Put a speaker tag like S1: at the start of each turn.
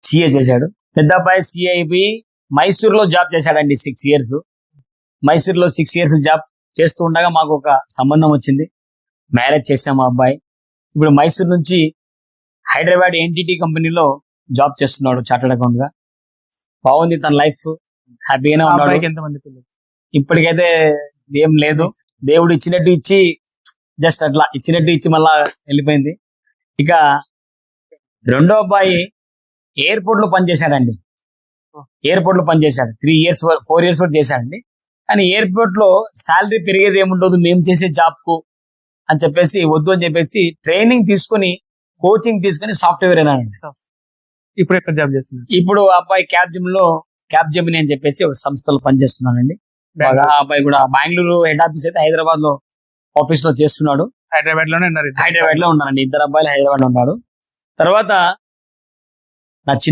S1: CA చేశాడు. పెద్ద అబ్బాయి సిఏ అయిపోయి మైసూర్లో జాబ్ చేశాడండి 6 years. మైసూర్లో 6 years జాబ్ చేస్తూ ఉండగా మాకు ఒక సంబంధం వచ్చింది. మ్యారేజ్ చేసాం. మా అబ్బాయి ఇప్పుడు మైసూర్ నుంచి హైదరాబాద్ ఎన్టీటీ కంపెనీలో జాబ్ చేస్తున్నాడు చార్టెడ్ అకౌంట్ గా. బాగుంది తన లైఫ్, హ్యాపీగానే ఉన్నాడు.
S2: ఎంతమంది పిల్లలు?
S1: ఇప్పటికైతే ఏం లేదు, దేవుడు ఇచ్చినట్టు ఇచ్చి జస్ట్ అట్లా ఇచ్చినట్టు ఇచ్చి మళ్ళా వెళ్ళిపోయింది. ఇక రెండో అబ్బాయి ఎయిర్పోర్ట్ లో పనిచేశాడండి. ఎయిర్పోర్ట్ లో పనిచేశాడు 3 years 4 years వరకు చేశాడండి. కానీ ఎయిర్పోర్ట్ లో శాలరీ పెరిగేది ఏముండదు మేము చేసే జాబ్ కు అని చెప్పేసి వద్దు అని చెప్పేసి ట్రైనింగ్ తీసుకొని కోచింగ్ తీసుకొని సాఫ్ట్వేర్ అయినాడండి.
S2: ఇప్పుడు ఎక్కడ జాబ్ చేస్తున్నారు?
S1: ఇప్పుడు ఆ అబ్బాయి క్యాబ్ జెమిని అని చెప్పేసి ఒక సంస్థలో పనిచేస్తున్నాడండి. బాగా ఆ అబ్బాయి కూడా బెంగళూరు హెడ్ ఆఫీస్ అయితే హైదరాబాద్ లో ఆఫీస్ లో చేస్తున్నాడు.
S2: హైదరాబాద్ లోనే ఉన్నారు.
S1: హైదరాబాద్ లో ఉన్నారండి, 2 అబ్బాయిలు హైదరాబాద్ లో ఉన్నారు. తర్వాత నా చిన్న